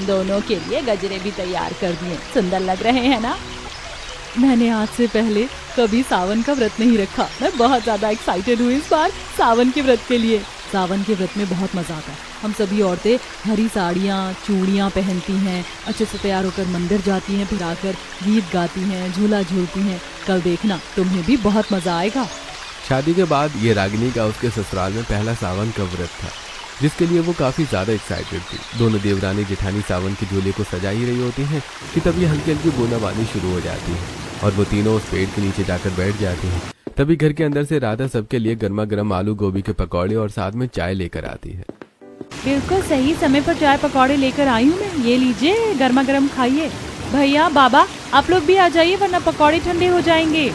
दोनों के लिए गजरे भी तैयार कर दिए। सुंदर लग रहे हैं ना? मैंने आज से पहले कभी सावन का व्रत नहीं रखा। मैं बहुत ज्यादा एक्साइटेड हूँ इस बार सावन के व्रत के लिए। सावन के व्रत में बहुत मजा आता है। हम सभी औरतें हरी साड़ियाँ, चूड़ियाँ पहनती हैं, अच्छे से तैयार होकर मंदिर जाती हैं, फिर आकर गीत गाती हैं, झूला झूलती हैं। कल देखना तुम्हें भी बहुत मजा आएगा। शादी के बाद ये रागिनी का उसके ससुराल में पहला सावन का व्रत था, जिसके लिए वो काफी ज्यादा एक्साइटेड थी। दोनों देवरानी जेठानी सावन के झूले को सजा ही रही होती हैं कि तभी हल्की हल्की बूंदाबांदी शुरू हो जाती है और वो तीनों उस पेड़ के नीचे जाकर बैठ जाती हैं। तभी घर के अंदर से राधा सबके लिए गर्मा गर्म आलू गोभी के पकौड़े और साथ में चाय लेकर आती है। बिल्कुल सही समय पर चाय पकौड़े लेकर आई हूँ मैं। ये लीजिए, गर्मा गर्म खाइए। भैया, बाबा, आप लोग भी आ जाइए वरना पकौड़े ठंडे हो जाएंगे।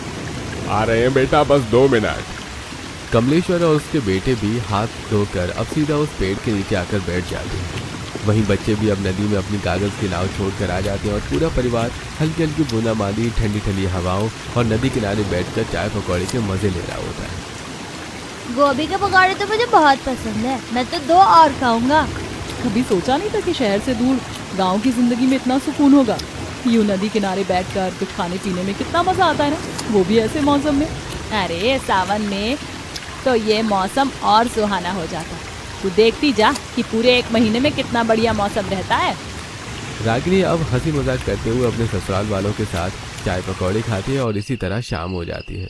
आ रहे हैं बेटा, बस 2 मिनट। कमलेश्वर और उसके बेटे भी हाथ धोकर अब सीधा उस पेड़ के नीचे आकर बैठ जाते हैं। वहीं बच्चे भी अब नदी में अपनी कागज की नाव छोड़कर आ जाते हैं और पूरा परिवार हल्की हल्की बूंदाबांदी, ठंडी ठंडी हवाओं और नदी किनारे बैठकर चाय पकौड़े के मजे ले रहा होता है। गोभी के पकौड़े तो मुझे बहुत पसंद है, मैं तो 2 और खाऊंगा। कभी सोचा नहीं था कि शहर से दूर गांव की जिंदगी में इतना सुकून होगा। यूं नदी किनारे बैठकर कुछ खाने पीने में कितना मजा आता है ना, वो भी ऐसे मौसम में। अरे सावन में तो ये मौसम और सुहाना हो जाता है। तू देखती जा कि पूरे 1 महीने में कितना बढ़िया मौसम रहता है। रागिनी अब हंसी मजाक करते हुए अपने ससुराल वालों के साथ चाय पकौड़े खाती है और इसी तरह शाम हो जाती है।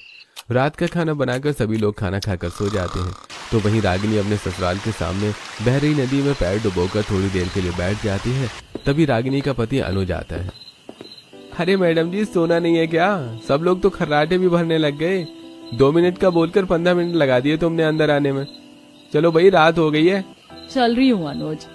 रात का खाना बनाकर सभी लोग खाना खाकर सो जाते हैं। तो वहीं रागिनी अपने ससुराल के सामने बह रही नदी में पैर डुबोकर थोड़ी देर के लिए बैठ जाती है। तभी रागिनी का पति अनुज आता है। अरे मैडम जी, सोना नहीं है क्या? सब लोग तो खर्राटे भी भरने लग गए। 2 मिनट का बोलकर 15 मिनट लगा दिए तुमने अंदर आने में। चलो भाई, रात हो गई है। चल रही हूँ अनुज।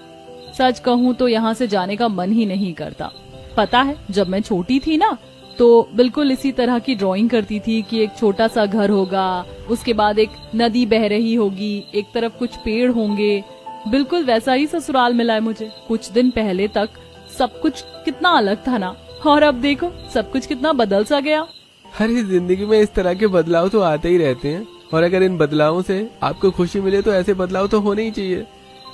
सच कहूँ तो यहाँ से जाने का मन ही नहीं करता। पता है, जब मैं छोटी थी ना तो बिल्कुल इसी तरह की ड्राइंग करती थी कि एक छोटा सा घर होगा, उसके बाद एक नदी बह रही होगी, एक तरफ कुछ पेड़ होंगे। बिल्कुल वैसा ही ससुराल मिला है मुझे। कुछ दिन पहले तक सब कुछ कितना अलग था ना, और अब देखो सब कुछ कितना बदल सा गया। हर जिंदगी में इस तरह के बदलाव तो आते ही रहते हैं और अगर इन बदलावों से आपको खुशी मिले तो ऐसे बदलाव तो होने ही चाहिए।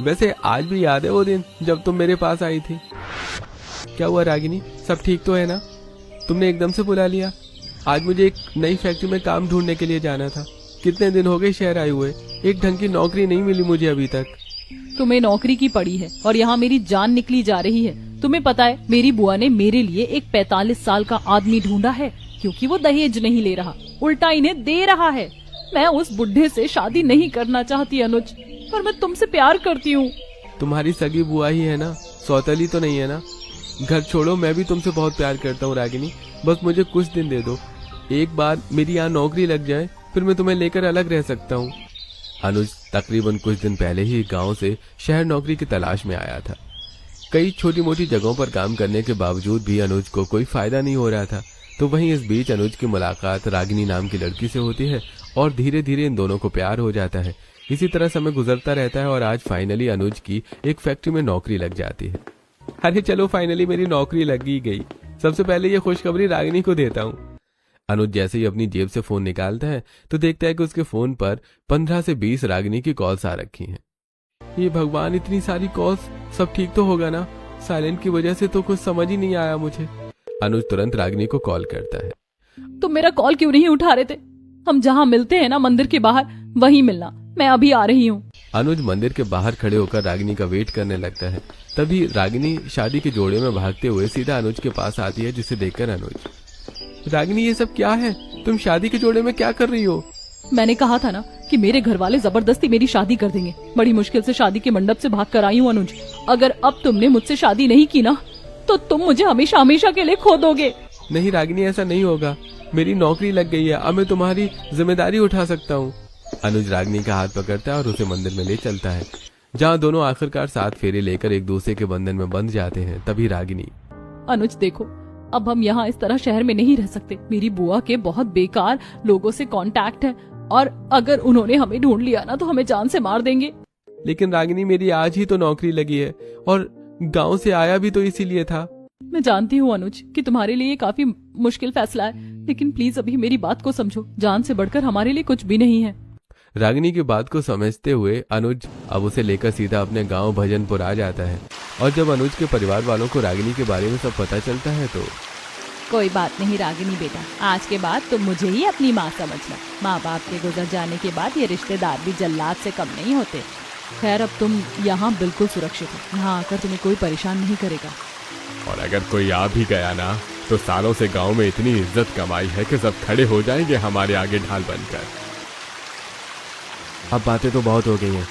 वैसे आज भी याद है वो दिन जब तुम मेरे पास आई थी। क्या हुआ रागिनी, सब ठीक तो है ना? तुमने एकदम से बुला लिया। आज मुझे एक नई फैक्ट्री में काम ढूंढने के लिए जाना था। कितने दिन हो गए शहर आए हुए, एक ढंग की नौकरी नहीं मिली मुझे अभी तक। तुम्हें नौकरी की पड़ी है और यहाँ मेरी जान निकली जा रही है। तुम्हें पता है, मेरी बुआ ने मेरे लिए एक 45 साल का आदमी ढूंढा है, क्योंकि वो दहेज नहीं ले रहा, उल्टा इन्हें दे रहा है। मैं उस बुढ़े से शादी नहीं करना चाहती अनुज, पर मैं तुमसे प्यार करती हूँ। तुम्हारी सगी बुआ ही है ना, सौतेली तो नहीं है ना? घर छोड़ो, मैं भी तुमसे बहुत प्यार करता हूँ रागिनी। बस मुझे कुछ दिन दे दो। एक बार मेरी यहाँ नौकरी लग जाए फिर मैं तुम्हें लेकर अलग रह सकता हूँ। अनुज तकरीबन कुछ दिन पहले ही गांव से शहर नौकरी की तलाश में आया था। कई छोटी मोटी जगहों पर काम करने के बावजूद भी अनुज को कोई फायदा नहीं हो रहा था। तो वहीं इस बीच अनुज की मुलाकात रागिनी नाम की लड़की से होती है और धीरे धीरे इन दोनों को प्यार हो जाता है। इसी तरह समय गुजरता रहता है और आज फाइनली अनुज की एक फैक्ट्री में नौकरी लग जाती है। अरे चलो, फाइनली मेरी नौकरी लग ही गई। सबसे पहले ये खुशखबरी रागिनी को देता हूँ। अनुज जैसे ही अपनी जेब से फोन निकालता है तो देखता है कि उसके फोन पर 15 से 20 रागिनी की कॉल्स आ रखी हैं। ये भगवान, इतनी सारी कॉल्स, सब ठीक तो होगा ना? साइलेंट की वजह से तो कुछ समझ ही नहीं आया मुझे। अनुज तुरंत रागिनी को कॉल करता है। तुम मेरा कॉल क्यों नहीं उठा रहे थे? हम जहाँ मिलते हैं ना मंदिर के बाहर, वहीं मिलना। मैं अभी आ रही हूँ। अनुज मंदिर के बाहर खड़े होकर रागिनी का वेट करने लगता है। तभी रागिनी शादी के जोड़े में भागते हुए सीधा अनुज के पास आती है, जिसे देखकर अनुज, रागिनी ये सब क्या है? तुम शादी के जोड़े में क्या कर रही हो? मैंने कहा था ना कि मेरे घर वाले जबरदस्ती मेरी शादी कर देंगे। बड़ी मुश्किल से शादी के मंडप से भाग कर आई हूँ अनुज। अगर अब तुमने मुझसे शादी नहीं की ना तो तुम मुझे हमेशा हमेशा के लिए खो दोगे। नहीं रागिनी, ऐसा नहीं होगा। मेरी नौकरी लग गई है, अब मैं तुम्हारी जिम्मेदारी उठा सकता हूँ। अनुज रागिनी का हाथ पकड़ता है और उसे मंदिर में ले चलता है, जहाँ दोनों आखिरकार 7 फेरे लेकर एक दूसरे के बंधन में बंध जाते हैं। तभी रागिनी, अनुज देखो, अब हम यहाँ इस तरह शहर में नहीं रह सकते। मेरी बुआ के बहुत बेकार लोगों से कांटेक्ट है और अगर उन्होंने हमें ढूंढ लिया ना तो हमें जान से मार देंगे। लेकिन रागिनी, मेरी आज ही तो नौकरी लगी है और गांव से आया भी तो इसीलिए था। मैं जानती हूँ अनुज कि तुम्हारे लिए काफी मुश्किल फैसला है, लेकिन प्लीज अभी मेरी बात को समझो। जान से बढ़कर हमारे लिए कुछ भी नहीं है। रागिनी की बात को समझते हुए अनुज अब उसे लेकर सीधा अपने गांव भजनपुर आ जाता है। और जब अनुज के परिवार वालों को रागिनी के बारे में सब पता चलता है तो कोई बात नहीं रागिनी बेटा, आज के बाद तुम मुझे ही अपनी माँ समझना। माँ बाप के गुजर जाने के बाद ये रिश्तेदार भी जल्लाद से कम नहीं होते। खैर अब तुम यहाँ बिल्कुल सुरक्षित हो, यहाँ आकर तुम्हें कोई परेशान नहीं करेगा। और अगर कोई आ भी गया ना तो सालों से गांव में इतनी इज्जत कमाई है कि सब खड़े हो जाएंगे हमारे आगे ढाल बनकर। अब बातें तो बहुत हो गई हैं,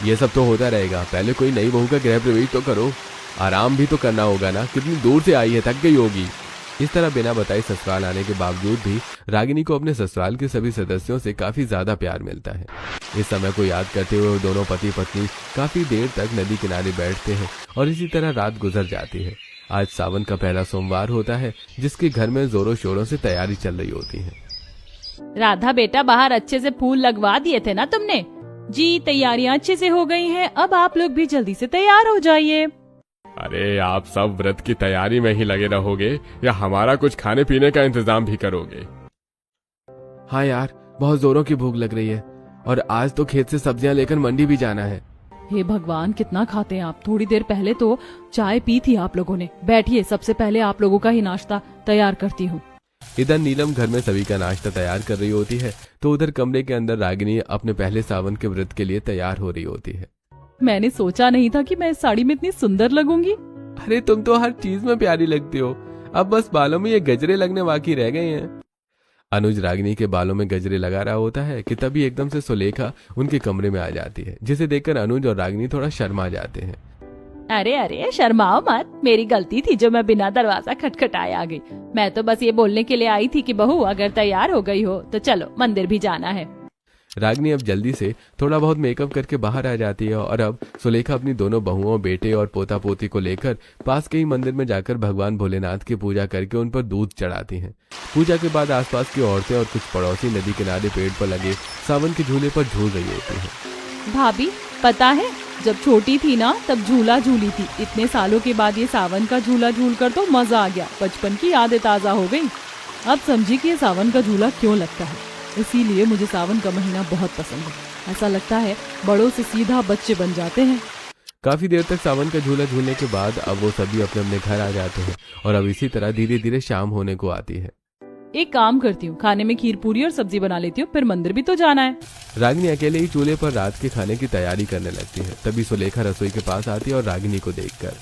ये सब तो होता रहेगा। पहले कोई नई बहू का गृह प्रवेश तो करो, आराम भी तो करना होगा ना। कितनी दूर से आई है, थक गई होगी। इस तरह बिना बताए ससुराल आने के बावजूद भी रागिनी को अपने ससुराल के सभी सदस्यों से काफी ज्यादा प्यार मिलता है। इस समय को याद करते हुए दोनों पति पत्नी काफी देर तक नदी किनारे बैठते हैं और इसी तरह रात गुजर जाती है। आज सावन का पहला सोमवार होता है, जिसके घर में जोरों शोरों से तैयारी चल रही होती है। राधा बेटा, बाहर अच्छे से फूल लगवा दिए थे ना तुमने? जी तैयारियां अच्छे से हो गई हैं, अब आप लोग भी जल्दी से तैयार हो जाइए। अरे आप सब व्रत की तैयारी में ही लगे रहोगे या हमारा कुछ खाने पीने का इंतजाम भी करोगे? हाँ यार, बहुत जोरों की भूख लग रही है और आज तो खेत से सब्जियां लेकर मंडी भी जाना है। हे भगवान, कितना खाते हैं आप। थोड़ी देर पहले तो चाय पी थी आप लोगों ने। बैठिए, सबसे पहले आप लोगों का ही नाश्ता तैयार करती हूँ। इधर नीलम घर में सभी का नाश्ता तैयार कर रही होती है तो उधर कमरे के अंदर रागिनी अपने पहले सावन के व्रत के लिए तैयार हो रही होती है। मैंने सोचा नहीं था कि मैं इस साड़ी में इतनी सुंदर लगूंगी। अरे तुम तो हर चीज में प्यारी लगती हो, अब बस बालों में ये गजरे लगने बाकी रह गए हैं। अनुज रागिनी के बालों में गजरे लगा रहा होता है कि तभी एकदम से सुलेखा उनके कमरे में आ जाती है, जिसे देखकर अनुज और रागिनी थोड़ा शर्मा जाते हैं। अरे अरे शर्माओ मत, मेरी गलती थी जो मैं बिना दरवाजा खटखटाए आ गई। मैं तो बस ये बोलने के लिए आई थी कि बहू अगर तैयार हो गई हो तो चलो, मंदिर भी जाना है। रागिनी अब जल्दी से थोड़ा बहुत मेकअप करके बाहर आ जाती है और अब सुलेखा अपनी दोनों बहुओं, बेटे और पोता पोती को लेकर पास के ही मंदिर में जाकर भगवान भोलेनाथ की पूजा करके उन पर दूध चढ़ाती हैं। पूजा के बाद आसपास की औरतें और कुछ पड़ोसी नदी किनारे पेड़ पर लगे सावन के झूले पर झूल रही होती हैं। भाभी पता है, जब छोटी थी ना तब झूला झूली थी। इतने सालों के बाद ये सावन का झूला झूल कर तो मजा आ गया, बचपन की यादें ताजा हो गई। अब समझी कि ये सावन का झूला क्यों लगता है। इसीलिए मुझे सावन का महीना बहुत पसंद है। ऐसा लगता है बड़ों से सीधा बच्चे बन जाते हैं। काफी देर तक सावन का झूला झूलने के बाद अब वो सभी अपने अपने घर आ जाते हैं और अब इसी तरह धीरे धीरे शाम होने को आती है। एक काम करती हूँ, खाने में खीर पूरी और सब्जी बना लेती हूँ, फिर मंदिर भी तो जाना है। रागिनी अकेले ही चूल्हे पर रात के खाने की तैयारी करने लगती है। तभी सुलेखा रसोई के पास आती है और रागिनी को देखकर,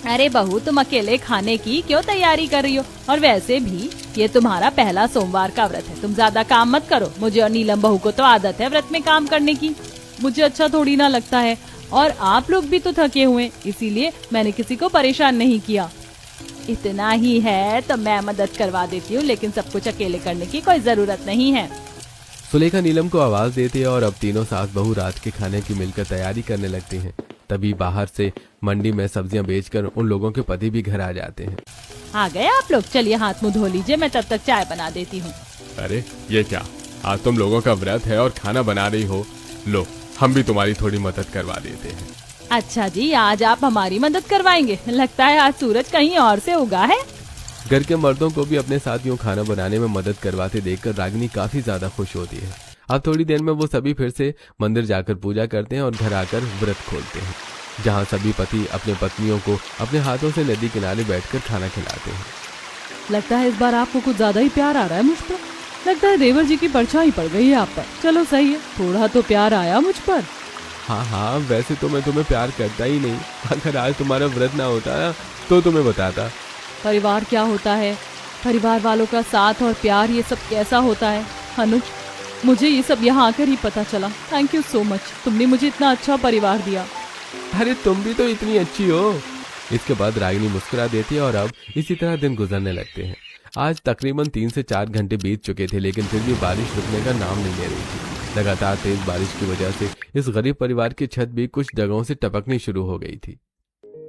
अरे बहू, तुम अकेले खाने की क्यों तैयारी कर रही हो? और वैसे भी ये तुम्हारा पहला सोमवार का व्रत है, तुम ज्यादा काम मत करो। मुझे और नीलम बहू को तो आदत है व्रत में काम करने की। मुझे अच्छा थोड़ी ना लगता है, और आप लोग भी तो थके हुए, इसीलिए मैंने किसी को परेशान नहीं किया। इतना ही है तो मैं मदद करवा देती हूँ, लेकिन सब कुछ अकेले करने की कोई जरूरत नहीं है। सुलेखा नीलम को आवाज देती है और अब तीनों सास बहू रात के खाने की मिलकर तैयारी करने लगती हैं। तभी बाहर से मंडी में सब्जियां बेचकर उन लोगों के पति भी घर आ जाते हैं। आ गए आप लोग, चलिए हाथ मुंह धो लीजिए, मैं तब तक चाय बना देती हूँ। अरे ये क्या, आज तुम लोगों का व्रत है और खाना बना रही हो? लो, हम भी तुम्हारी थोड़ी मदद करवा देते हैं। अच्छा जी, आज आप हमारी मदद करवाएंगे? लगता है आज सूरज कहीं और से उगा है। घर के मर्दों को भी अपने साथियों खाना बनाने में मदद करवाते देखकर रागिनी काफी ज्यादा खुश होती है। अब थोड़ी देर में वो सभी फिर से मंदिर जाकर पूजा करते हैं और घर आकर व्रत खोलते हैं, जहाँ सभी पति अपने पत्नियों को अपने हाथों से नदी किनारे बैठकर खाना खिलाते हैं। लगता है इस बार आपको कुछ ज्यादा ही प्यार आ रहा है मुझ पर। लगता है देवर जी की परछाई पड़ गई है आप पर। चलो सही है, थोड़ा तो प्यार आया मुझ पर। हाँ, वैसे तो मैं तुम्हें प्यार करता ही नहीं। अगर आज तुम्हारा व्रत ना होता ना तो तुम्हें बताता। परिवार क्या होता है, परिवार वालों का साथ और प्यार, ये सब कैसा होता है। अनुज, मुझे ये सब यहाँ आकर ही पता चला। थैंक यू सो मच, तुमने मुझे इतना अच्छा परिवार दिया। अरे तुम भी तो इतनी अच्छी हो। इसके बाद रागिनी मुस्कुरा देती है और अब इसी तरह दिन गुजरने लगते हैं। आज तकरीबन 3 से 4 घंटे बीत चुके थे, लेकिन फिर भी बारिश रुकने का नाम नहीं ले रही थी। लगातार तेज बारिश की वजह से इस गरीब परिवार की छत भी कुछ जगहों से टपकनी शुरू हो गई थी।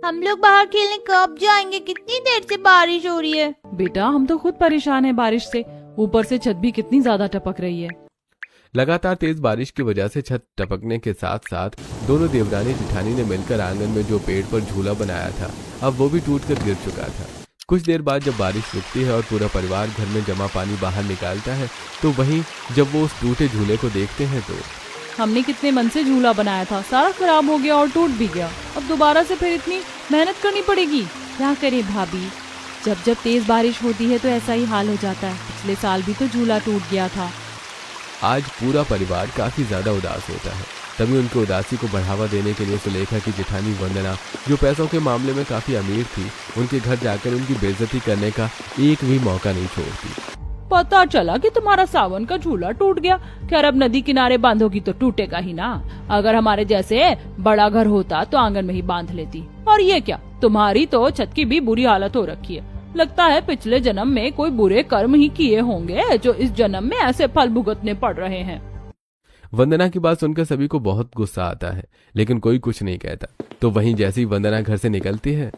हम लोग बाहर खेलने कब जाएंगे? कितनी देर से बारिश हो रही है। बेटा, हम तो खुद परेशान हैं बारिश से, ऊपर से छत भी कितनी ज्यादा टपक रही है। लगातार तेज बारिश की वजह से छत टपकने के साथ साथ दोनों देवरानी जिठानी ने मिलकर आंगन में जो पेड़ पर झूला बनाया था, अब वो भी टूटकर गिर चुका था। कुछ देर बाद जब बारिश रुकती है और पूरा परिवार घर में जमा पानी बाहर निकालता है, तो वहीं जब वो उस टूटे झूले को देखते हैं तो हमने कितने मन से झूला बनाया था, सारा खराब हो गया और टूट भी गया। अब दोबारा से फिर इतनी मेहनत करनी पड़ेगी। क्या करें भाभी, जब जब तेज बारिश होती है तो ऐसा ही हाल हो जाता है। पिछले साल भी तो झूला टूट गया था। आज पूरा परिवार काफी ज्यादा उदास होता है। तभी उनकी उदासी को बढ़ावा देने के लिए सुलेखा की जेठानी वंदना, जो पैसों के मामले में काफी अमीर थी, उनके घर जाकर उनकी बेइज्जती करने का एक भी मौका नहीं छोड़ती। पता चला कि तुम्हारा सावन का झूला टूट गया। खैर अब नदी किनारे बांधोगी तो टूटेगा ही ना। अगर हमारे जैसे बड़ा घर होता तो आंगन में ही बांध लेती। और ये क्या, तुम्हारी तो छत की भी बुरी हालत हो रखी है। लगता है पिछले जन्म में कोई बुरे कर्म ही किए होंगे जो इस जन्म में ऐसे फल भुगतने पड़ रहे हैं। वंदना की बात सुनकर सभी को बहुत गुस्सा आता है, लेकिन कोई कुछ नहीं कहता। तो वहीं जैसी वंदना घर से निकलती है,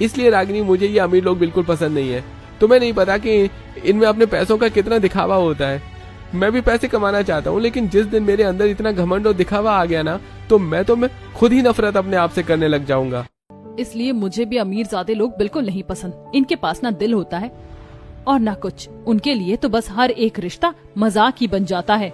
इसलिए रागिनी मुझे ये अमीर लोग बिल्कुल पसंद नहीं है। तुम्हें नहीं पता कि इनमें अपने पैसों का कितना दिखावा होता है। मैं भी पैसे कमाना चाहता हूँ, लेकिन जिस दिन मेरे अंदर इतना घमंड और दिखावा आ गया ना, तो मैं खुद ही नफरत अपने आप से करने लग जाऊंगा। इसलिए मुझे भी अमीर ज़ादे लोग बिल्कुल नहीं पसंद। इनके पास ना दिल होता है और ना कुछ। उनके लिए तो बस हर एक रिश्ता मजाक ही बन जाता है।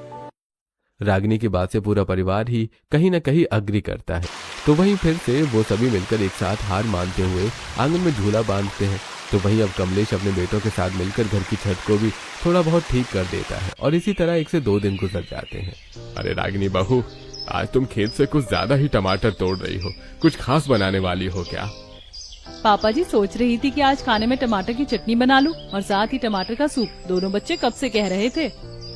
रागिनी की बात से पूरा परिवार ही कहीं न कहीं अग्री करता है। तो वहीं फिर से वो सभी मिलकर एक साथ हार मानते हुए आंगन में झूला बांधते हैं। तो वहीं अब कमलेश अपने बेटों के साथ मिलकर घर की छत को भी थोड़ा बहुत ठीक कर देता है और इसी तरह 1 से 2 दिन गुजर जाते हैं। अरे रागिनी बहू, आज तुम खेत से कुछ ज्यादा ही टमाटर तोड़ रही हो। कुछ खास बनाने वाली हो क्या? पापा जी सोच रही थी कि आज खाने में टमाटर की चटनी बना लूं और साथ ही टमाटर का सूप। दोनों बच्चे कब से कह रहे थे।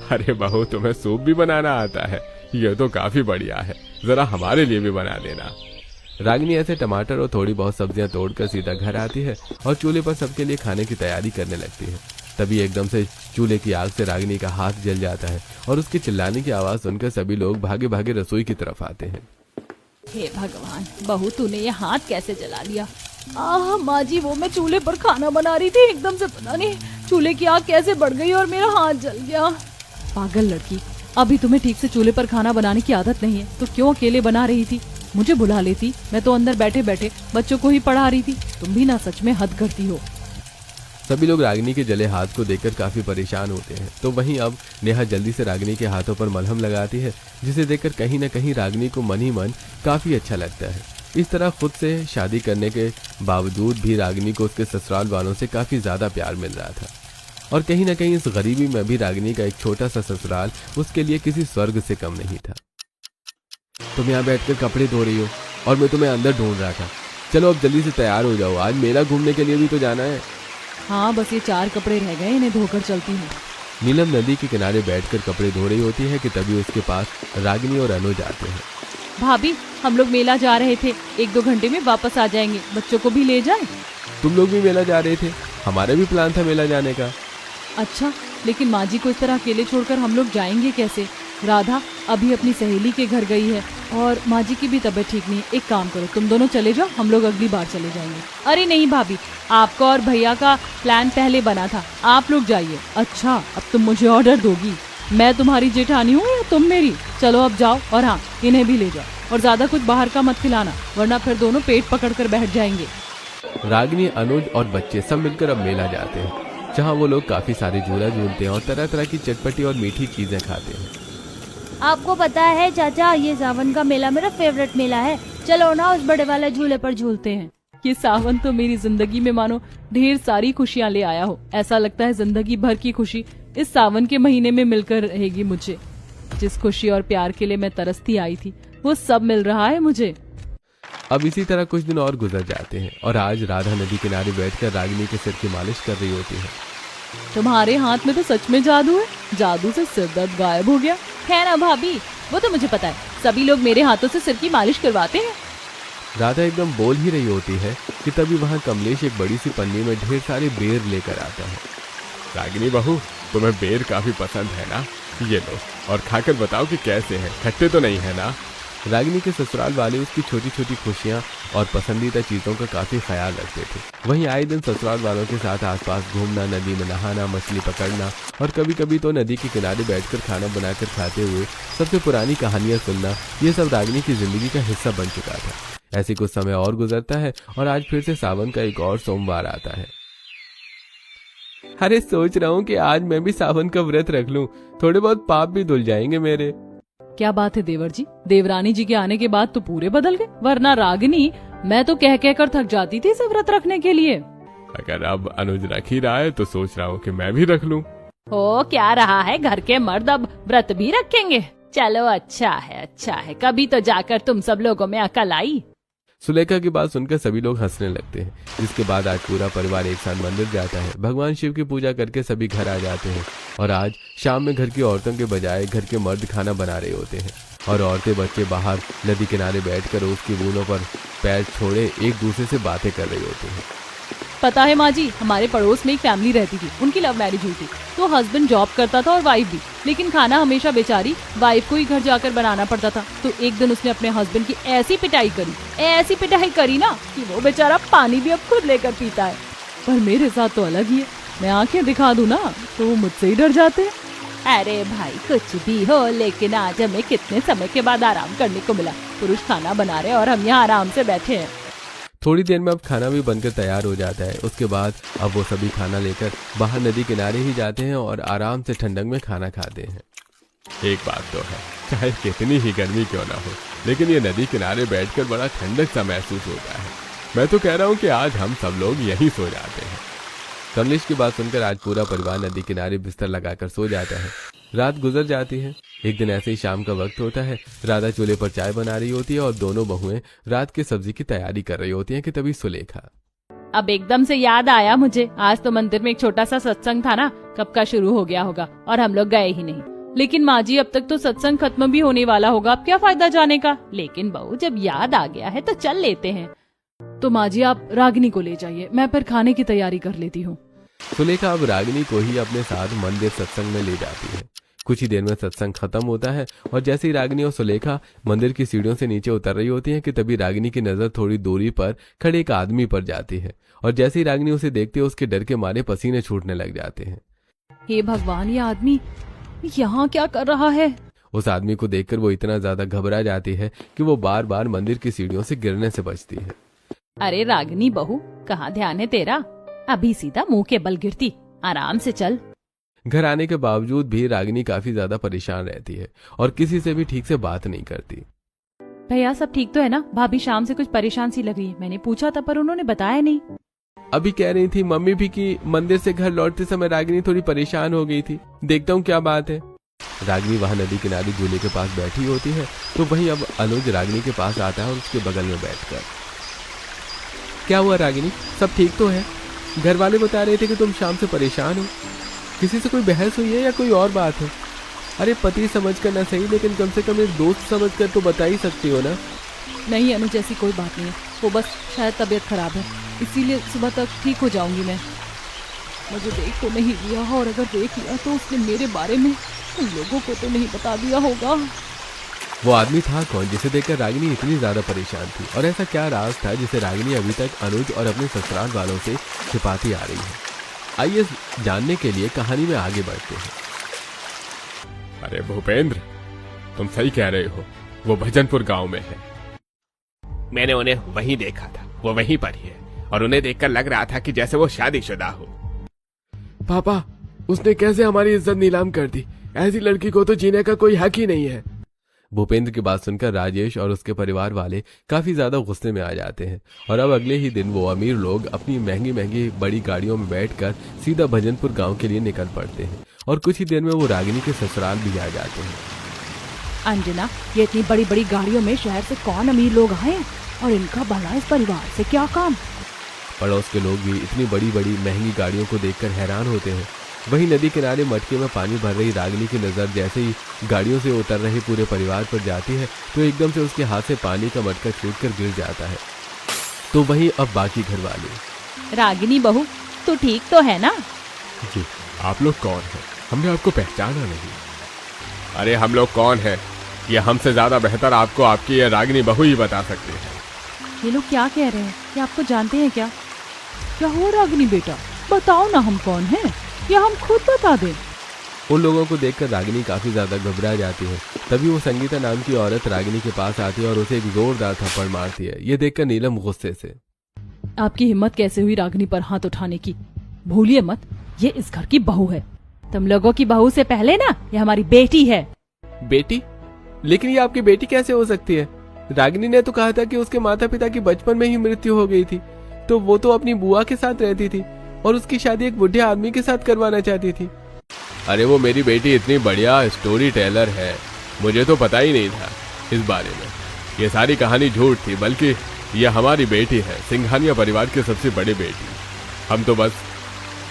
अरे बहू, तुम्हें सूप भी बनाना आता है? यह तो काफी बढ़िया है। जरा हमारे लिए भी बना देना। रागिनी ऐसे टमाटर और थोड़ी बहुत सब्जियां तोड़कर सीधा घर आती है और चूल्हे पर सबके लिए खाने की तैयारी करने लगती है। तभी एकदम से चूल्हे की आग से रागिनी का हाथ जल जाता है और उसके चिल्लाने की आवाज सुनकर सभी लोग भागे भागे रसोई की तरफ आते हैं। हे भगवान, बहू तूने ये हाथ कैसे जला लिया? आह माँ जी, वो मैं चूल्हे पर खाना बना रही थी, एकदम से पता नहीं चूल्हे की आग कैसे बढ़ गई और मेरा हाथ जल गया। पागल लड़की, अभी तुम्हें ठीक से चूल्हे पर खाना बनाने की आदत नहीं है तो क्यों अकेले बना रही थी? मुझे बुला लेती, मैं तो अंदर बैठे बैठे बच्चों को ही पढ़ा रही थी। तुम भी ना सच में हद करती हो। सभी लोग रागिनी के जले हाथ को देखकर काफी परेशान होते हैं। तो वहीं अब नेहा जल्दी से रागिनी के हाथों पर मलहम लगाती है, जिसे देखकर कहीं न कहीं रागिनी को मन ही मन काफी अच्छा लगता है। इस तरह खुद से शादी करने के बावजूद भी रागिनी को उसके ससुराल वालों से काफी ज्यादा प्यार मिल रहा था और कहीं न कहीं इस गरीबी में भी रागिनी का एक छोटा सा ससुराल उसके लिए किसी स्वर्ग से कम नहीं था। तुम यहाँ बैठकर कपड़े धो रही हो और मैं तुम्हें अंदर ढूंढ रहा था। चलो अब जल्दी से तैयार हो जाओ, आज मेला घूमने के लिए भी तो जाना है। हाँ, बस ये 4 कपड़े रह गए, इन्हें धोकर चलती हूँ। नीलम नदी के किनारे बैठकर कपड़े धो रही होती है कि तभी उसके पास रागिनी और अनुज आते हैं। भाभी, हम लोग मेला जा रहे थे, 1-2 घंटे में वापस आ जाएंगे। बच्चों को भी ले जाएं? तुम लोग भी मेला जा रहे थे? हमारा भी प्लान था मेला जाने का। अच्छा, लेकिन माँ जी को इस तरह अकेले छोड़कर हम लोग जाएंगे कैसे? राधा अभी अपनी सहेली के घर गई है और माँ जी की भी तबीयत ठीक नहीं है। एक काम करो, तुम दोनों चले जाओ, हम लोग अगली बार चले जाएंगे। अरे नहीं भाभी, आपका और भैया का प्लान पहले बना था, आप लोग जाइए। अच्छा, अब तुम मुझे ऑर्डर दोगी? मैं तुम्हारी जेठानी हूँ या तुम मेरी? चलो अब जाओ, और हाँ, इन्हें भी ले जाओ और ज्यादा कुछ बाहर का मत खिलाना, वरना फिर दोनों पेट पकड़ कर बैठ जाएंगे। रागिनी, अनुज और बच्चे सब मिलकर अब मेला जाते हैं, जहाँ वो लोग काफी सारे झूला झूलते हैं और तरह तरह की चटपटी और मीठी चीजें खाते हैं। आपको पता है चाचा, ये सावन का मेला मेरा फेवरेट मेला है। चलो ना उस बड़े वाले झूले पर झूलते हैं। ये सावन तो मेरी जिंदगी में मानो ढेर सारी खुशियाँ ले आया हो। ऐसा लगता है जिंदगी भर की खुशी इस सावन के महीने में मिलकर रहेगी मुझे। जिस खुशी और प्यार के लिए मैं तरसती आई थी, वो सब मिल रहा है मुझे। अब इसी तरह कुछ दिन और गुजर जाते हैं और आज राधा नदी किनारे बैठकर रागिनी के सिर की मालिश कर रही होती है। तुम्हारे हाथ में तो सच में जादू है, जादू से सिर दर्द गायब हो गया। है ना भाभी, वो तो मुझे पता है, सभी लोग मेरे हाथों से सिर की मालिश करवाते हैं। राधा एकदम बोल ही रही होती है कि तभी वहाँ कमलेश एक बड़ी सी पन्नी में ढेर सारे बेर लेकर आता है। रागिनी बहू, तुम्हें बेर काफी पसंद है ना? ये लो और खाकर बताओ कि कैसे हैं, खट्टे तो नहीं है ना? रागिनी के ससुराल वाले उसकी छोटी छोटी खुशियाँ और पसंदीदा चीजों का काफी ख्याल रखते थे। वहीं आए दिन ससुराल वालों के साथ आसपास घूमना, नदी में नहाना, मछली पकड़ना और कभी कभी तो नदी के किनारे बैठकर खाना बनाकर खाते हुए सबसे पुरानी कहानियां सुनना, ये सब रागिनी की जिंदगी का हिस्सा बन चुका था। ऐसे कुछ समय और गुजरता है और आज फिर से सावन का एक और सोमवार आता है। अरे सोच रहा हूँ कि आज मैं भी सावन का व्रत रख लूं, थोड़े बहुत पाप भी धुल जाएंगे मेरे। क्या बात है देवर जी, देवरानी जी के आने के बाद तो पूरे बदल गए, वरना रागिनी मैं तो कह कह कर थक जाती थी इसे व्रत रखने के लिए। अगर अब अनुज रख ही रहा है तो सोच रहा हूँ कि मैं भी रख लूं। हो क्या रहा है, घर के मर्द अब व्रत भी रखेंगे। चलो अच्छा है, कभी तो जाकर तुम सब लोगों में अकल आई। सुलेखा की बात सुनकर सभी लोग हंसने लगते हैं, जिसके बाद आज पूरा परिवार एक साथ मंदिर जाता है। भगवान शिव की पूजा करके सभी घर आ जाते हैं और आज शाम में घर की औरतों के बजाय घर के मर्द खाना बना रहे होते हैं और औरतें बच्चे बाहर नदी किनारे बैठकर उसकी बूंदों पर पैर छोड़े एक दूसरे से बातें कर रहे होते हैं। पता है माँ जी, हमारे पड़ोस में एक फैमिली रहती थी, उनकी लव मैरिज हुई थी। तो हस्बैंड जॉब करता था और वाइफ भी, लेकिन खाना हमेशा बेचारी वाइफ को ही घर जाकर बनाना पड़ता था। तो एक दिन उसने अपने हस्बैंड की ऐसी पिटाई करी ना कि वो बेचारा पानी भी अब खुद लेकर पीता है। पर मेरे साथ तो अलग ही है, मैं आंखें दिखा दूं ना तो वो मुझसे ही डर जाते हैं। अरे भाई कुछ भी हो, लेकिन आज हमें कितने समय के बाद आराम करने को मिला। पुरुष खाना बना रहे और हम यहाँ आराम से बैठे हैं। थोड़ी देर में अब खाना भी बनकर तैयार हो जाता है। उसके बाद अब वो सभी खाना लेकर बाहर नदी किनारे ही जाते हैं और आराम से ठंडक में खाना खाते हैं। एक बात तो है, चाहे कितनी ही गर्मी क्यों ना हो, लेकिन ये नदी किनारे बैठकर बड़ा ठंडक सा महसूस होता है। मैं तो कह रहा हूँ कि आज हम सब लोग यहीं सो जाते हैं। कमलेश की बात सुनकर आज पूरा परिवार नदी किनारे बिस्तर लगाकर सो जाता है। रात गुजर जाती है। एक दिन ऐसे ही शाम का वक्त होता है। राधा चूल्हे पर चाय बना रही होती है और दोनों बहुएं रात की सब्जी की तैयारी कर रही होती हैं कि तभी सुलेखा। अब एकदम से याद आया मुझे, आज तो मंदिर में एक छोटा सा सत्संग था ना, कब का शुरू हो गया होगा और हम लोग गए ही नहीं। लेकिन माँ जी अब तक तो सत्संग खत्म भी होने वाला होगा, अब क्या फायदा जाने का। लेकिन बहू जब याद आ गया है तो चल लेते हैं। तो माँ जी आप रागिनी को ले जाइए, मैं फिर खाने की तैयारी कर लेती हूँ। सुलेखा अब रागिनी को ही अपने साथ मंदिर सत्संग में ले जाती है। कुछ ही देर में सत्संग खत्म होता है और जैसे ही रागिनी और सुलेखा मंदिर की सीढ़ियों से नीचे उतर रही होती हैं कि तभी रागिनी की नजर थोड़ी दूरी पर खड़े एक आदमी पर जाती है और जैसे ही रागिनी उसे देखती है उसके डर के मारे पसीने छूटने लग जाते हैं। हे भगवान, ये आदमी यहाँ क्या कर रहा है? उस आदमी को देखकर वो इतना ज्यादा घबरा जाती है कि वो बार बार मंदिर की सीढ़ियों से गिरने से बचती है। अरे रागिनी बहू, कहाँ ध्यान है तेरा? अभी सीधा मुंह के बल गिरती, आराम से चल। घर आने के बावजूद भी रागिनी काफी ज्यादा परेशान रहती है और किसी से भी ठीक से बात नहीं करती। भैया सब ठीक तो है ना? भाभी शाम से कुछ परेशान सी लग रही है, मैंने पूछा था पर उन्होंने बताया नहीं। अभी कह रही थी मम्मी भी कि मंदिर से घर लौटते समय रागिनी थोड़ी परेशान हो गई थी, देखता हूँ क्या बात है। रागिनी वहां नदी किनारे झूले के पास बैठी होती है तो वहीं अब अनुज रागिनी के पास आता है और उसके बगल में बैठकर, क्या हुआ रागिनी, सब ठीक तो है? घर वाले बता रहे थे कि तुम शाम से परेशान हो, किसी से कोई बहस हुई है या कोई और बात है? अरे पति समझकर ना सही, लेकिन कम से कम एक दोस्त समझकर तो बता ही सकती हो ना। नहीं अनुज, ऐसी कोई बात नहीं है, वो बस शायद तबीयत खराब है, इसीलिए सुबह तक ठीक हो जाऊंगी मैं। मुझे देख तो नहीं लिया, और अगर देख लिया तो उसने मेरे बारे में उन लोगों को तो नहीं बता दिया होगा। वो आदमी था कौन जिसे देखकर रागिनी इतनी ज्यादा परेशान थी, और ऐसा क्या राज था जिसे रागिनी अभी तक अनुज और अपने ससुराल वालों से छिपाती आ रही है? आइए जानने के लिए कहानी में आगे बढ़ते हैं। अरे भूपेंद्र, तुम सही कह रहे हो, वो भजनपुर गांव में है। मैंने उन्हें वहीं देखा था, वो वहीं पर ही है और उन्हें देखकर लग रहा था कि जैसे वो शादीशुदा हो। पापा, उसने कैसे हमारी इज्जत नीलाम कर दी? ऐसी लड़की को तो जीने का कोई हक ही नहीं है। भूपेंद्र की बात सुनकर राजेश और उसके परिवार वाले काफी ज्यादा गुस्से में आ जाते हैं और अब अगले ही दिन वो अमीर लोग अपनी महंगी महंगी बड़ी गाड़ियों में बैठकर सीधा भजनपुर गांव के लिए निकल पड़ते हैं और कुछ ही देर में वो रागिनी के ससुराल भी आ जाते हैं। अंजना, ये इतनी बड़ी बड़ी गाड़ियों में शहर से कौन अमीर लोग आए और इनका भला इस परिवार से क्या काम? पड़ोस के लोग भी इतनी बड़ी बड़ी महंगी गाड़ियों को देखकर हैरान होते हैं। वहीं नदी किनारे मटके में पानी भर रही रागिनी की नजर जैसे ही गाड़ियों से उतर रहे पूरे परिवार पर जाती है तो एकदम से उसके हाथ से पानी का मटका छूटकर गिर जाता है। तो वहीं अब बाकी घर वाले, रागिनी बहू तो ठीक तो है ना? जी, आप लोग कौन हैं? हमने आपको पहचाना नहीं। अरे हम लोग कौन हैं, ये हमसे ज्यादा बेहतर आपको आपकी ये रागिनी बहू ही बता सकती है। ये लोग क्या कह रहे हैं? क्या आपको जानते हैं क्या? क्या हुआ रागिनी बेटा, बताओ ना हम कौन हैं या हम खुद बता दें? उन लोगों को देखकर रागिनी काफी ज्यादा घबरा जाती है। तभी वो संगीता नाम की औरत रागिनी के पास आती है और उसे एक जोरदार थप्पड़ मारती है। ये देखकर नीलम गुस्से से, आपकी हिम्मत कैसे हुई रागिनी पर हाथ उठाने की? भूलिए मत, ये इस घर की बहू है। तुम लोगों की बहू से पहले ना ये हमारी बेटी है। बेटी? लेकिन ये आपकी बेटी कैसे हो सकती है? रागिनी ने तो कहा था कि उसके माता पिता की बचपन में ही मृत्यु हो गई थी, तो वो तो अपनी बुआ के साथ रहती थी और उसकी शादी एक बुढ़े आदमी के साथ करवाना चाहती थी। अरे वो मेरी बेटी इतनी बढ़िया स्टोरी टेलर है, मुझे तो पता ही नहीं था इस बारे में। ये सारी कहानी झूठ थी, बल्कि ये हमारी बेटी है, सिंघानिया परिवार की सबसे बड़ी बेटी। हम तो बस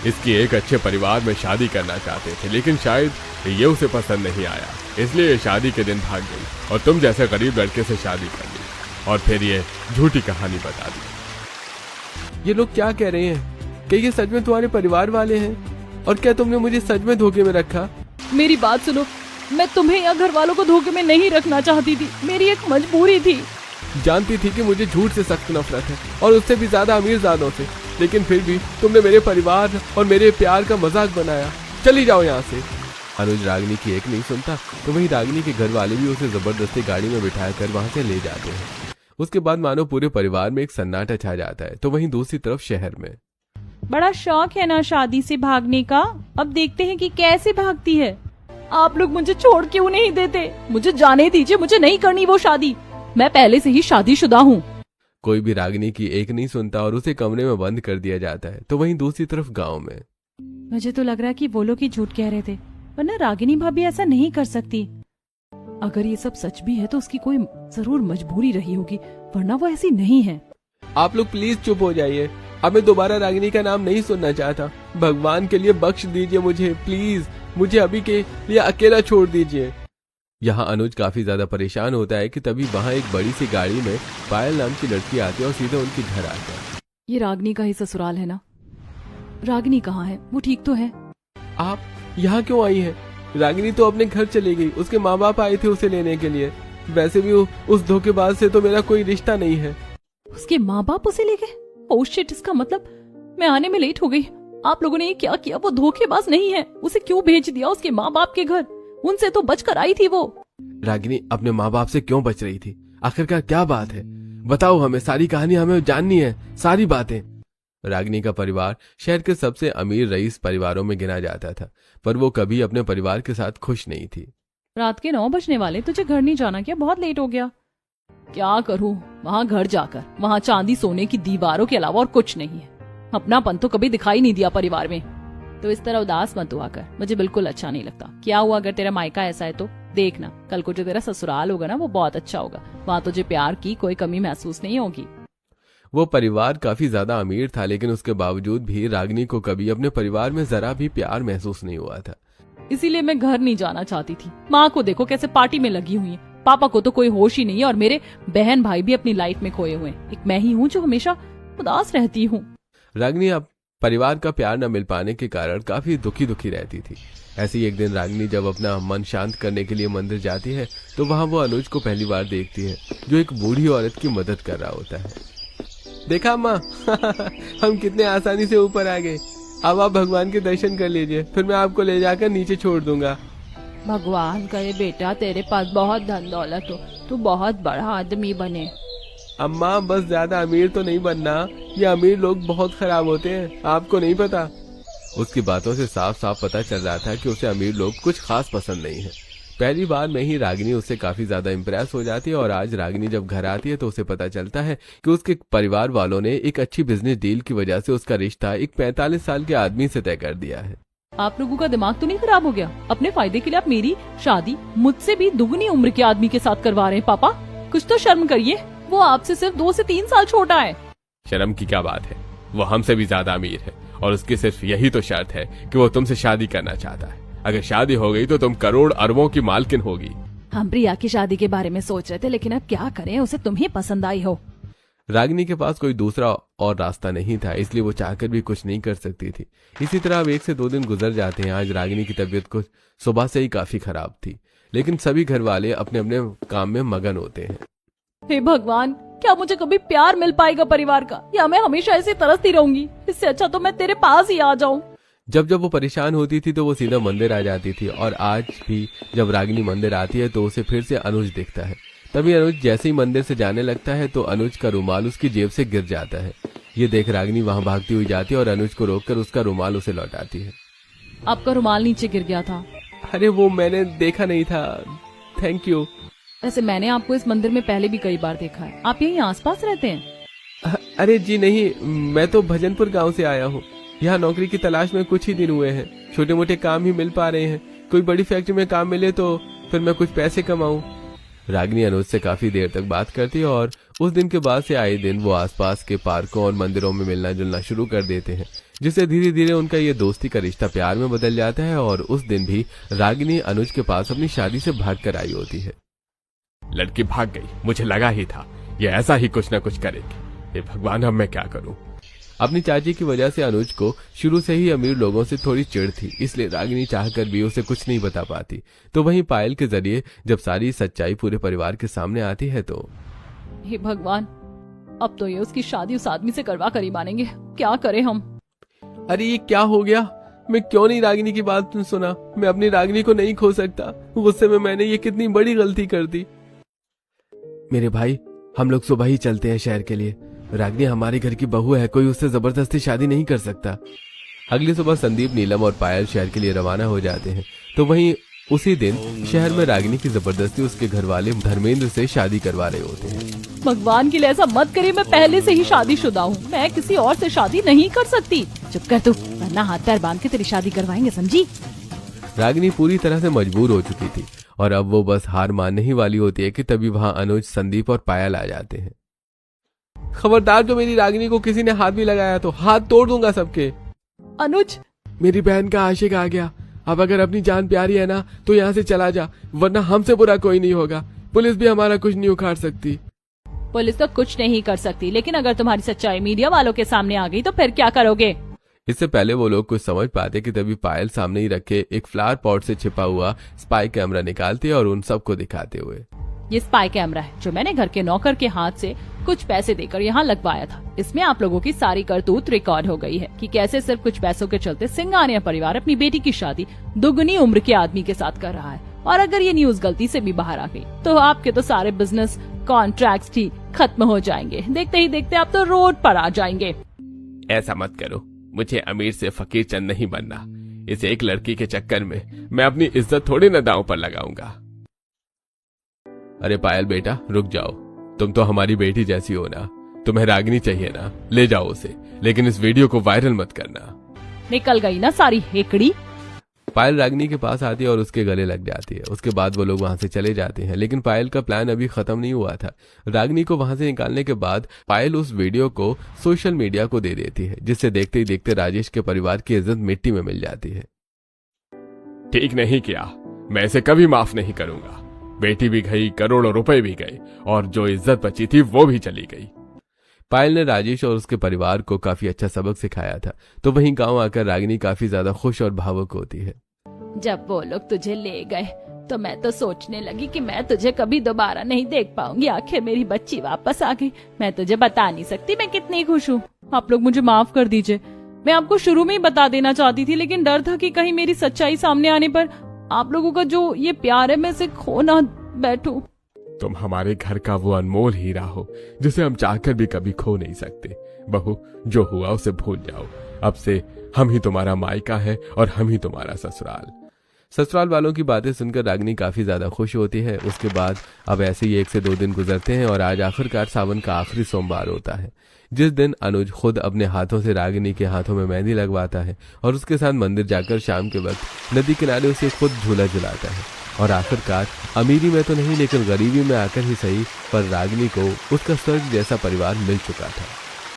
इसकी एक अच्छे परिवार में शादी करना चाहते थे, लेकिन शायद ये उसे पसंद नहीं आया, इसलिए ये शादी के दिन भाग गई और तुम जैसे गरीब लड़के से शादी कर ली और फिर ये झूठी कहानी बता दी। ये लोग क्या कह रहे हैं? क्या ये सच में तुम्हारे परिवार वाले हैं? और क्या तुमने मुझे सच में धोखे में रखा? मेरी बात सुनो, मैं तुम्हें या घर वालों को धोखे में नहीं रखना चाहती थी, मेरी एक मजबूरी थी। जानती थी कि मुझे झूठ से सख्त नफरत है और उससे भी ज्यादा अमीरजादों से, लेकिन फिर भी तुमने मेरे परिवार और मेरे प्यार का मजाक बनाया। चली जाओ यहाँ से। अनुज रागिनी की एक नहीं सुनता तो वहीं रागिनी के घर वाले भी उसे जबरदस्ती गाड़ी में बिठा कर वहां से ले जाते हैं। उसके बाद मानो पूरे परिवार में एक सन्नाटा छा जाता है। तो वहीं दूसरी तरफ शहर में, बड़ा शौक है ना शादी से भागने का, अब देखते हैं कि कैसे भागती है। आप लोग मुझे छोड़ क्यों नहीं देते? मुझे जाने दीजिए, मुझे नहीं करनी वो शादी। मैं पहले से ही शादीशुदा हूँ। कोई भी रागिनी की एक नहीं सुनता और उसे कमरे में बंद कर दिया जाता है। तो वहीं दूसरी तरफ गांव में, मुझे तो लग रहा है कि वो लोग ही झूठ कह रहे थे, वरना रागिनी भाभी ऐसा नहीं कर सकती। अगर ये सब सच भी है तो उसकी कोई जरूर मजबूरी रही होगी, वरना वो ऐसी नहीं है। आप लोग प्लीज चुप हो जाइए। अब मैं दोबारा रागिनी का नाम नहीं सुनना चाहता। भगवान के लिए बख्श दीजिए मुझे, प्लीज मुझे अभी के लिए अकेला छोड़ दीजिए। यहाँ अनुज काफी ज्यादा परेशान होता है कि तभी वहाँ एक बड़ी सी गाड़ी में पायल नाम की लड़की आती है और सीधे उनके घर आता है। ये रागिनी का ही ससुराल है ना? रागिनी कहाँ है? वो ठीक तो है? आप यहाँ क्यों आई हैं? रागिनी तो अपने घर चली गई, उसके माँ बाप आए थे उसे लेने के लिए। वैसे भी उस धोखेबाज से तो मेरा कोई रिश्ता नहीं है। उसके माँ बाप उसे ले गए? ओह शिट, इसका मतलब मैं आने में लेट हो गई। आप लोगों ने ये क्या किया? वो धोखेबाज नहीं है, उसे क्यों भेज दिया उसके माँ बाप के घर? उनसे तो बचकर आई थी वो। रागिनी अपने माँ बाप से क्यों बच रही थी? आखिरकार क्या बात है? बताओ हमें, सारी कहानी हमें जाननी है, सारी बातें। रागिनी का परिवार शहर के सबसे अमीर रईस परिवारों में गिना जाता था, पर वो कभी अपने परिवार के साथ खुश नहीं थी। रात के 9 बजने वाले, तुझे घर नहीं जाना क्या? बहुत लेट हो गया। क्या करूं वहाँ घर जाकर? वहाँ चांदी सोने की दीवारों के अलावा और कुछ नहीं है। अपनापन तो कभी दिखाई नहीं दिया परिवार में। तो इस तरह उदास मत हुआ कर, मुझे बिल्कुल अच्छा नहीं लगता। क्या हुआ अगर तेरा मायका ऐसा है तो? देखना कल को जो तेरा ससुराल होगा ना, वो बहुत अच्छा होगा। वहाँ तुझे प्यार की कोई कमी महसूस नहीं होगी। वो परिवार काफी ज्यादा अमीर था, लेकिन उसके बावजूद भी रागिनी को कभी अपने परिवार में जरा भी प्यार महसूस नहीं हुआ था। इसीलिए मैं घर नहीं जाना चाहती थी। माँ को देखो कैसे पार्टी में लगी हुई है, पापा को तो कोई होश ही नहीं है, और मेरे बहन भाई भी अपनी लाइफ में खोए हुए हैं। एक मैं ही हूँ जो हमेशा उदास रहती हूँ। रागिनी अब परिवार का प्यार न मिल पाने के कारण काफी दुखी रहती थी। ऐसी एक दिन रागिनी जब अपना मन शांत करने के लिए मंदिर जाती है तो वहाँ वो अनुज को पहली बार देखती है, जो एक बूढ़ी औरत की मदद कर रहा होता है। देखा माँ हम कितने आसानी से ऊपर आ गए। अब आप भगवान के दर्शन कर लीजिए, फिर मैं आपको ले जाकर नीचे छोड़ दूंगा। भगवान करे बेटा तेरे पास बहुत धन दौलत हो, तू बहुत बड़ा आदमी बने। अम्मा बस ज्यादा अमीर तो नहीं बनना, ये अमीर लोग बहुत खराब होते हैं, आपको नहीं पता। उसकी बातों से साफ साफ पता चल रहा था कि उसे अमीर लोग कुछ खास पसंद नहीं है। पहली बार में ही रागिनी उससे काफी ज्यादा इम्प्रेस हो जाती है, और आज रागिनी जब घर आती है तो उसे पता चलता है कि उसके परिवार वालों ने एक अच्छी बिजनेस डील की वजह से उसका रिश्ता एक 45 साल के आदमी से तय कर दिया है। आप लोगों का दिमाग तो नहीं खराब हो गया? अपने फायदे के लिए आप मेरी शादी मुझसे भी दुगनी उम्र के आदमी के साथ करवा रहे हैं। पापा कुछ तो शर्म करिए, वो आपसे सिर्फ 2 से 3 साल छोटा है। शर्म की क्या बात है, वो हमसे भी ज्यादा अमीर है, और उसकी सिर्फ यही तो शर्त है कि वो तुमसे शादी करना चाहता है। अगर शादी हो गई तो तुम करोड़ अरबों की मालकिन होगी। हम प्रिया की शादी के बारे में सोच रहे थे, लेकिन अब क्या करें, उसे तुम ही पसंद आई हो। रागिनी के पास कोई दूसरा और रास्ता नहीं था, इसलिए वो चाहकर भी कुछ नहीं कर सकती थी। इसी तरह अब 1 से 2 दिन गुजर जाते हैं। आज रागिनी की तबीयत कुछ सुबह से ही काफी खराब थी, लेकिन सभी घर वाले अपने अपने काम में मगन होते हैं। हे भगवान, क्या मुझे कभी प्यार मिल पाएगा परिवार का, या मैं हमेशा ऐसे तरसती रहूंगी? इससे अच्छा तो मैं तेरे पास ही आ जाऊं। जब जब वो परेशान होती थी तो वो सीधा मंदिर आ जाती थी, और आज भी जब रागिनी मंदिर आती है तो उसे फिर से अनुज दिखता है। तभी अनुज जैसे ही मंदिर से जाने लगता है तो अनुज का रुमाल उसकी जेब से गिर जाता है। ये देख रागिनी वहां भागती हुई जाती है और अनुज को रोककर उसका रुमाल उसे लौटाती है। आपका रुमाल नीचे गिर गया था। अरे वो मैंने देखा नहीं था, थैंक यू। वैसे मैंने आपको इस मंदिर में पहले भी कई बार देखा है। आप यहीं आसपास रहते हैं? अरे जी नहीं, मैं तो भजनपुर गांव से आया हूँ। यहाँ नौकरी की तलाश में कुछ ही दिन हुए हैं, छोटे मोटे काम ही मिल पा रहे हैं। कोई बड़ी फैक्ट्री में काम मिले तो फिर मैं कुछ पैसे कमाऊं। रागिनी अनुज से काफी देर तक बात करती है और उस दिन के बाद से आए दिन वो आसपास के पार्कों और मंदिरों में मिलना जुलना शुरू कर देते हैं, जिससे धीरे धीरे उनका ये दोस्ती का रिश्ता प्यार में बदल जाता है। और उस दिन भी रागिनी अनुज के पास अपनी शादी से भाग कर आई होती है। लड़की भाग गई, मुझे लगा ही था ये ऐसा ही कुछ ना कुछ करेगी। हे भगवान, अब मैं क्या करूं। अपनी चाची की वजह से अनुज को शुरू से ही अमीर लोगों से थोड़ी चिढ़ थी, इसलिए रागिनी चाहकर भी उसे कुछ नहीं बता पाती। तो वहीं पायल के जरिए जब सारी सच्चाई पूरे परिवार के सामने आती है तो हे भगवान, अब तो ये उसकी शादी उस आदमी से करवा कर ही मानेंगे। क्या करें हम? अरे ये क्या हो गया? मैं क्यों नहीं रागिनी की बात सुना? मैं अपनी रागिनी को नहीं खो सकता। गुस्से में मैंने ये कितनी बड़ी गलती कर दी। मेरे भाई, हम लोग सुबह ही चलते हैं शहर के लिए। रागिनी हमारे घर की बहू है, कोई उससे जबरदस्ती शादी नहीं कर सकता। अगली सुबह संदीप, नीलम और पायल शहर के लिए रवाना हो जाते हैं। तो वहीं उसी दिन शहर में रागिनी की जबरदस्ती उसके घर वाले धर्मेंद्र से शादी करवा रहे होते हैं। भगवान के लिए ऐसा मत करिए, मैं पहले से ही शादीशुदा हूँ। मैं किसी और से शादी नहीं कर सकती। चुप कर तू, वरना हाथ पैर बांध के तेरी शादी करवाएंगे, समझी? रागिनी पूरी तरह से मजबूर हो चुकी थी और अब वो बस हार मानने ही वाली होती है कि तभी वहां अनुज, संदीप और पायल आ जाते हैं। खबरदार, जो मेरी रागिनी को किसी ने हाथ भी लगाया तो हाथ तोड़ दूंगा सबके। अनुज, मेरी बहन का आशिक आ गया। अब अगर अपनी जान प्यारी है ना तो यहाँ से चला जा, वरना हमसे बुरा कोई नहीं होगा। पुलिस भी हमारा कुछ नहीं उखाड़ सकती। पुलिस तो कुछ नहीं कर सकती, लेकिन अगर तुम्हारी सच्चाई मीडिया वालों के सामने आ गई तो फिर क्या करोगे? इससे पहले वो लोग कुछ समझ पाते कि तभी पायल सामने ही रखे एक फ्लावर पॉट से छिपा हुआ स्पाई कैमरा निकालती है और उन सबको दिखाते हुए, ये स्पाई कैमरा है जो मैंने घर के नौकर के हाथ से कुछ पैसे देकर यहाँ लगवाया था। इसमें आप लोगों की सारी करतूत रिकॉर्ड हो गई है कि कैसे सिर्फ कुछ पैसों के चलते सिंघानिया परिवार अपनी बेटी की शादी दुगनी उम्र के आदमी के साथ कर रहा है। और अगर ये न्यूज गलती से भी बाहर आ गई तो आपके तो सारे बिजनेस कॉन्ट्रैक्ट्स ही खत्म हो जाएंगे। देखते ही देखते आप तो रोड पर आ जाएंगे। ऐसा मत करो, मुझे अमीर से फकीर चंद नहीं बनना। इस एक लड़की के चक्कर में मैं अपनी इज्जत थोड़ी न दांव पर लगाऊंगा। अरे पायल बेटा, रुक जाओ। तुम तो हमारी बेटी जैसी हो ना, तुम्हें रागिनी चाहिए ना, ले जाओ उसे, लेकिन इस वीडियो को वायरल मत करना। निकल गई ना सारी हेकड़ी। पायल रागिनी के पास आती है और उसके गले लग जाती है। उसके बाद वो लोग वहां से चले जाते हैं, लेकिन पायल का प्लान अभी खत्म नहीं हुआ था। रागिनी को वहां से निकालने के बाद पायल उस वीडियो को सोशल मीडिया को दे देती है, जिससे देखते ही देखते राजेश के परिवार की इज्जत मिट्टी में मिल जाती है। ठीक नहीं किया, मैं इसे कभी माफ नहीं करूंगा। बेटी भी गई, करोड़ों रुपए भी गए, और जो इज्जत बची थी वो भी चली गई। पायल ने राजेश और उसके परिवार को काफी अच्छा सबक सिखाया था। तो वहीं गांव आकर रागिनी काफी ज्यादा खुश और भावुक होती है। जब वो लोग तुझे ले गए तो मैं तो सोचने लगी कि मैं तुझे कभी दोबारा नहीं देख पाऊंगी। आखिर मेरी बच्ची वापस आ गई। मैं तुझे बता नहीं सकती मैं कितनी खुश हूँ। आप लोग मुझे माफ कर दीजिए। मैं आपको शुरू में ही बता देना चाहती थी, लेकिन डर था कि कहीं मेरी सच्चाई सामने आने पर आप लोगों का जो ये प्यार है मैं इसे खो ना बैठूं। तुम हमारे घर का वो अनमोल हीरा हो जिसे हम चाहकर भी कभी खो नहीं सकते। बहू, जो हुआ उसे भूल जाओ। अब से हम ही तुम्हारा मायका है और हम ही तुम्हारा ससुराल। ससुराल वालों की बातें सुनकर रागिनी काफी ज्यादा खुश होती है। उसके बाद अब ऐसे ही 1 से 2 दिन गुजरते हैं और आज आखिरकार सावन का आखिरी सोमवार होता है, जिस दिन अनुज खुद अपने हाथों से रागिनी के हाथों में मेहंदी लगवाता है और उसके साथ मंदिर जाकर शाम के वक्त नदी किनारे उसे खुद झूला झुलाता है। और आखिरकार अमीरी में तो नहीं, लेकिन गरीबी में आकर ही सही, पर रागिनी को उसका स्वर्ग जैसा परिवार मिल चुका था।